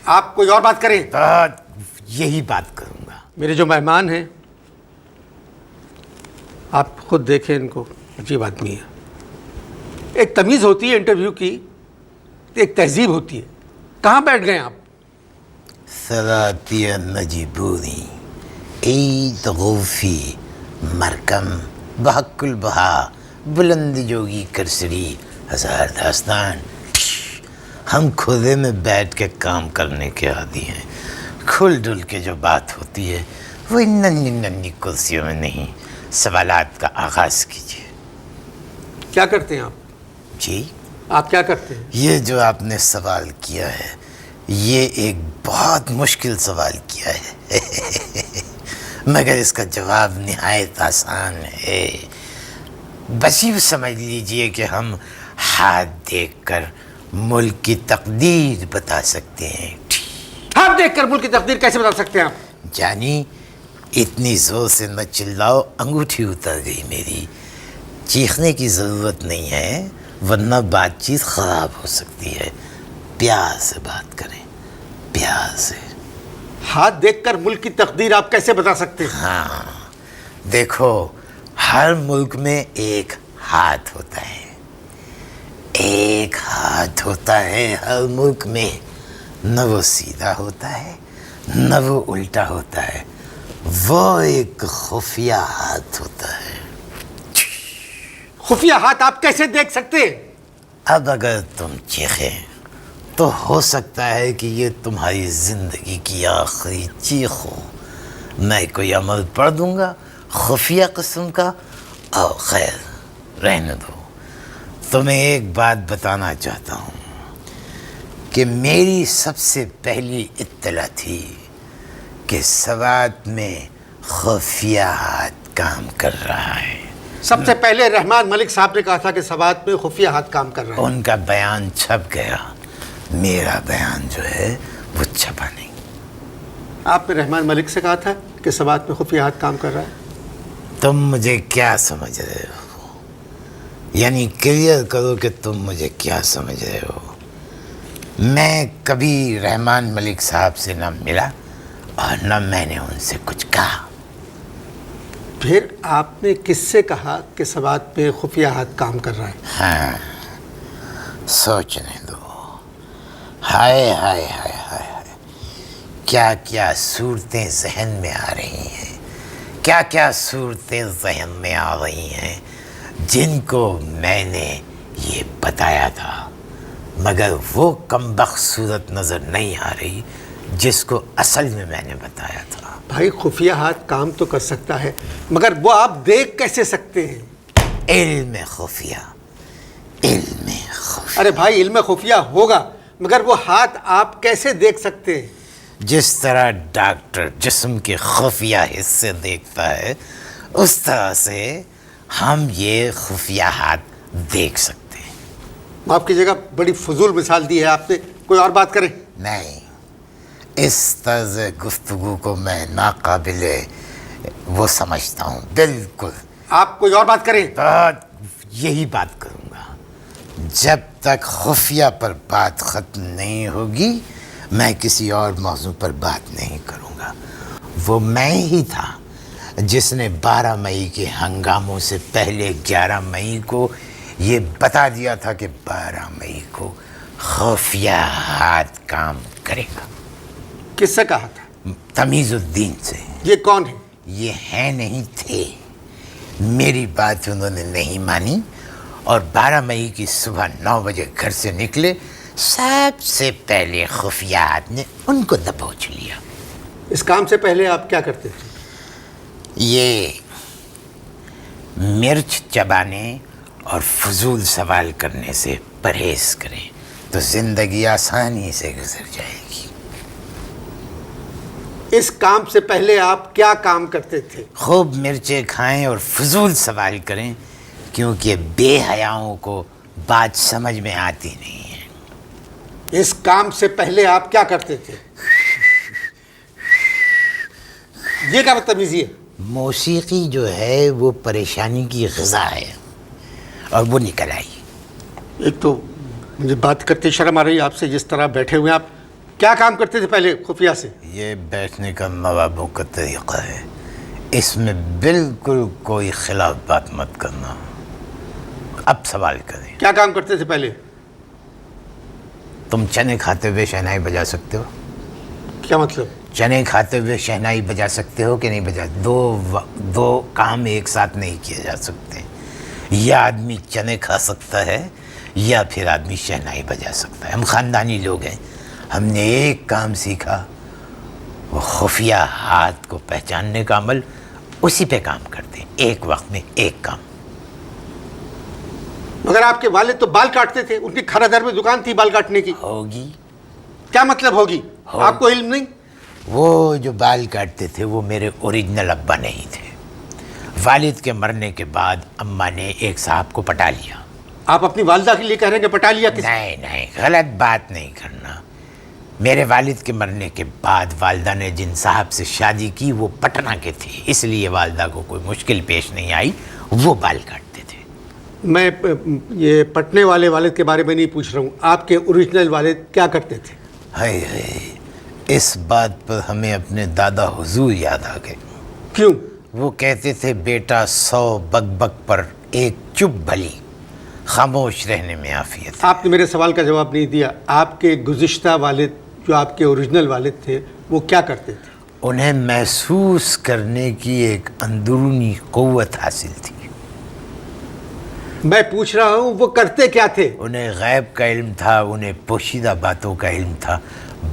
آپ کوئی اور بات کریں. یہی بات کروں گا. میرے جو مہمان ہیں آپ خود دیکھیں ان کو, عجیب آدمی ہے. ایک تمیز ہوتی ہے انٹرویو کی, ایک تہذیب ہوتی ہے. کہاں بیٹھ گئے آپ؟ ثلاثی نجیبونی عید غوفی مرکم بحق البہا بلند جوگی کرسری ہزار داستان. ہم کھدے میں بیٹھ کے کام کرنے کے عادی ہیں. کھل ڈل کے جو بات ہوتی ہے وہ ننھی ننھی کرسیوں میں نہیں. سوالات کا آغاز کیجیے. کیا کرتے ہیں آپ؟ جی آپ کیا کرتے ہیں؟ یہ جو آپ نے سوال کیا ہے یہ ایک بہت مشکل سوال کیا ہے مگر اس کا جواب نہایت آسان ہے. بس یوں سمجھ لیجئے کہ ہم ہاتھ دیکھ کر ملک کی تقدیر بتا سکتے ہیں. ہاتھ دیکھ کر ملک کی تقدیر کیسے بتا سکتے ہیں آپ؟ جانی اتنی زور سے نہ چلاؤ, انگوٹھی اتر گئی میری. چیخنے کی ضرورت نہیں ہے ورنہ بات چیت خراب ہو سکتی ہے. پیار سے بات کریں, پیار سے. ہاتھ دیکھ کر ملک کی تقدیر آپ کیسے بتا سکتے ہیں؟ ہاں دیکھو, ہر ملک میں ایک ہاتھ ہوتا ہے. ایک ہاتھ ہوتا ہے ہر ملک میں. نہ وہ سیدھا ہوتا ہے نہ وہ الٹا ہوتا ہے. وہ ایک خفیہ ہاتھ ہوتا ہے. خفیہ ہاتھ آپ کیسے دیکھ سکتے ہیں؟ اب اگر تم چیخیں تو ہو سکتا ہے کہ یہ تمہاری زندگی کی آخری چیخ ہو. میں کوئی عمل پڑھ دوں گا خفیہ قسم کا. اور خیر رہنے دو. تمہیں ایک بات بتانا چاہتا ہوں کہ میری سب سے پہلی اطلاع تھی کہ سوات میں خفیہ ہاتھ کام کر رہا ہے. سب سے پہلے رحمان ملک صاحب نے کہا تھا کہ سوات میں خفیہ ہاتھ کام کر رہا ہے. ان کا بیان چھپ گیا, میرا بیان جو ہے وہ چھپا نہیں. آپ نے رحمان ملک سے کہا تھا کہ سوات میں خفیہ ہاتھ کام کر رہا ہے. تم مجھے کیا سمجھ رہے ہو؟ یعنی کلیئر کرو کہ تم مجھے کیا سمجھ رہے ہو. میں کبھی رحمان ملک صاحب سے نہ ملا اور نہ میں نے ان سے کچھ کہا. پھر آپ نے کس سے کہا کہ سوات میں خفیہ ہاتھ کام کر رہا ہے؟ ہاں سوچنے دو. ہائے ہائے ہائے ہائے ہائے, کیا کیا صورتیں ذہن میں آ رہی ہیں, کیا کیا صورتیں ذہن میں آ رہی ہیں جن کو میں نے یہ بتایا تھا مگر وہ کمبخت صورت نظر نہیں آ رہی جس کو اصل میں نے بتایا تھا. بھائی خفیہ ہاتھ کام تو کر سکتا ہے مگر وہ آپ دیکھ کیسے سکتے ہیں؟ علم خفیہ, علم خفیہ. ارے بھائی علم خفیہ ہوگا مگر وہ ہاتھ آپ کیسے دیکھ سکتے ہیں؟ جس طرح ڈاکٹر جسم کے خفیہ حصے دیکھتا ہے اس طرح سے ہم یہ خفیہ ہاتھ دیکھ سکتے ہیں. آپ کی جگہ بڑی فضول مثال دی ہے آپ نے. کوئی اور بات کریں. نہیں, اس طرز گفتگو کو میں ناقابل وہ سمجھتا ہوں بالکل. آپ کوئی اور بات کریں. یہی بات کروں گا. جب تک خفیہ پر بات ختم نہیں ہوگی میں کسی اور موضوع پر بات نہیں کروں گا. وہ میں ہی تھا جس نے 12 مئی کے ہنگاموں سے پہلے 11 مئی کو یہ بتا دیا تھا کہ 12 مئی کو خفیہ ہاتھ کام کرے گا. کس سے کہا تھا؟ تمیز الدین سے. یہ کون ہے؟ یہ ہیں نہیں تھے. میری بات انہوں نے نہیں مانی اور 12 مئی کی صبح 9 بجے گھر سے نکلے. سب سے پہلے خفیہ ہاتھ نے ان کو دبوچ لیا. اس کام سے پہلے آپ کیا کرتے تھے؟ یہ مرچ چبانے اور فضول سوال کرنے سے پرہیز کریں تو زندگی آسانی سے گزر جائے گی. اس کام سے پہلے آپ کیا کام کرتے تھے؟ خوب مرچیں کھائیں اور فضول سوال کریں کیونکہ بے حیاؤں کو بات سمجھ میں آتی نہیں ہے. اس کام سے پہلے آپ کیا کرتے تھے؟ یہ کیا بدتمیزی ہے؟ موسیقی جو ہے وہ پریشانی کی غذا ہے اور وہ نکل آئی. ایک تو مجھے بات کرتے شرم آ رہی ہے آپ سے. جس طرح بیٹھے ہوئے ہیں آپ کیا کام کرتے تھے پہلے خفیہ سے؟ یہ بیٹھنے کا نوابوں کا طریقہ ہے، اس میں بالکل کوئی خلاف بات مت کرنا۔ اب سوال کریں، کیا کام کرتے تھے پہلے؟ تم چنے کھاتے ہوئے شہنائی بجا سکتے ہو؟ کیا مطلب؟ چنے کھاتے ہوئے شہنائی بجا سکتے ہو کہ نہیں بجا؟ دو کام ایک ساتھ نہیں کیے جا سکتے۔ یا آدمی چنے کھا سکتا ہے یا پھر آدمی شہنائی بجا سکتا ہے۔ ہم خاندانی لوگ ہیں، ہم نے ایک کام سیکھا، وہ خفیہ ہاتھ کو پہچاننے کا عمل، اسی پہ کام کرتے ہیں، ایک وقت میں ایک کام۔ مگر آپ کے والد تو بال کاٹتے تھے، ان کی کھرا در میں دکان تھی بال کاٹنے کی۔ ہوگی، کیا مطلب ہوگی؟ آپ کو علم نہیں؟ وہ جو بال کاٹتے تھے وہ میرے اوریجنل ابا نہیں تھے۔ والد کے مرنے کے بعد اماں نے ایک صاحب کو پٹا لیا۔ آپ اپنی والدہ کے لیے کہہ رہے ہیں کہ پٹا لیا کسی؟ نہیں، غلط بات نہیں کرنا۔ میرے والد کے مرنے کے بعد والدہ نے جن صاحب سے شادی کی وہ پٹنہ کے تھے، اس لیے والدہ کو کوئی مشکل پیش نہیں آئی، وہ بال کاٹتے تھے۔ میں یہ پٹنے والے والد کے بارے میں نہیں پوچھ رہا ہوں، آپ کے اوریجنل والد کیا کرتے تھے؟ ہائے، اس بات پر ہمیں اپنے دادا حضور یاد آ گئے۔ کیوں؟ وہ کہتے تھے بیٹا 100 بک بک پر ایک چپ بھلی، خاموش رہنے میں عافیت۔ آپ نے میرے سوال کا جواب نہیں دیا۔ آپ کے گزشتہ والد جو آپ کے اوریجنل والد تھے وہ کیا کرتے تھے؟ انہیں محسوس کرنے کی ایک اندرونی قوت حاصل تھی۔ میں پوچھ رہا ہوں وہ کرتے کیا تھے؟ انہیں غیب کا علم تھا، انہیں پوشیدہ باتوں کا علم تھا۔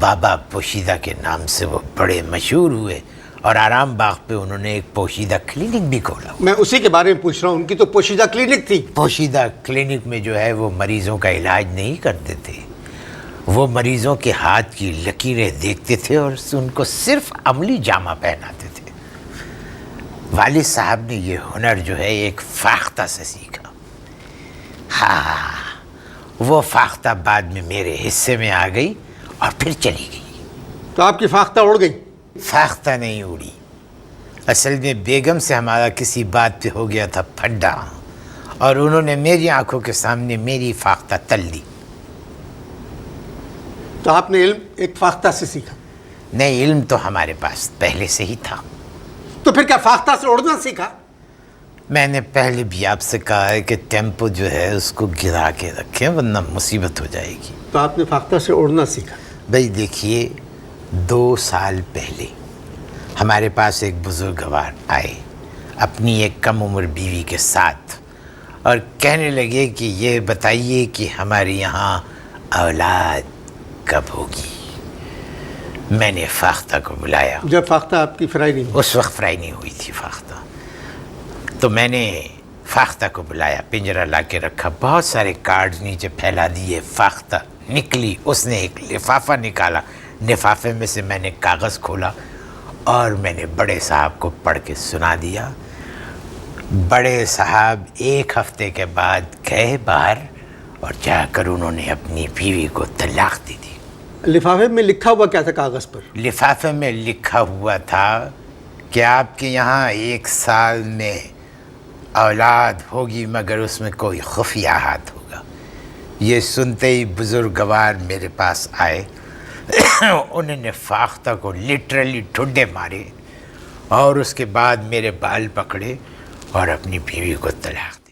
بابا پوشیدہ کے نام سے وہ بڑے مشہور ہوئے اور آرام باغ پہ انہوں نے ایک پوشیدہ کلینک بھی کھولا۔ میں اسی کے بارے میں پوچھ رہا ہوں، ان کی تو پوشیدہ کلینک تھی۔ پوشیدہ کلینک میں جو ہے وہ مریضوں کا علاج نہیں کرتے تھے، وہ مریضوں کے ہاتھ کی لکیریں دیکھتے تھے اور ان کو صرف عملی جامہ پہناتے تھے۔ والد صاحب نے یہ ہنر جو ہے ایک فاختہ سے سیکھا۔ ہاں، وہ فاختہ بعد میں میرے حصے میں آ گئی اور پھر چلی گئی۔ تو آپ کی فاختہ اڑ گئی؟ فاختہ نہیں اڑی، اصل میں بیگم سے ہمارا کسی بات پہ ہو گیا تھا پھڈا، اور انہوں نے میری آنکھوں کے سامنے میری فاختہ تل دی۔ تو آپ نے علم ایک فاختہ سے سیکھا؟ نہیں، علم تو ہمارے پاس پہلے سے ہی تھا۔ تو پھر کیا فاختہ سے اڑنا سیکھا؟ میں نے پہلے بھی آپ سے کہا ہے کہ ٹیمپو جو ہے اس کو گرا کے رکھیں ورنہ مصیبت ہو جائے گی۔ تو آپ نے فاختہ سے اڑنا سیکھا؟ بھائی دیکھیے، 2 سال پہلے ہمارے پاس ایک بزرگوار آئے اپنی ایک کم عمر بیوی کے ساتھ اور کہنے لگے کہ یہ بتائیے کہ ہمارے یہاں اولاد کب ہوگی۔ میں نے فاختہ کو بلایا، جب فاختہ آپ کی فرائی نہیں ہوئی؟ اس وقت فرائی نہیں ہوئی تھی فاختہ، تو میں نے فاختہ کو بلایا، پنجرہ لا کے رکھا، بہت سارے کارڈز نیچے پھیلا دیے، فاختہ نکلی، اس نے ایک لفافہ نکالا، لفافے میں سے میں نے کاغذ کھولا اور میں نے بڑے صاحب کو پڑھ کے سنا دیا۔ بڑے صاحب 1 ہفتے کے بعد گئے باہر اور جا کر انہوں نے اپنی بیوی کو طلاق دے دی۔ لفافے میں لکھا ہوا کیا تھا کاغذ پر؟ لفافے میں لکھا ہوا تھا کہ آپ کے یہاں 1 سال میں اولاد ہوگی مگر اس میں کوئی خفیہ ہاتھ ہوگا۔ یہ سنتے ہی بزرگوار میرے پاس آئے، انہوں نے فاختہ کو لٹرلی ٹھڈے مارے اور اس کے بعد میرے بال پکڑے اور اپنی بیوی کو طلاق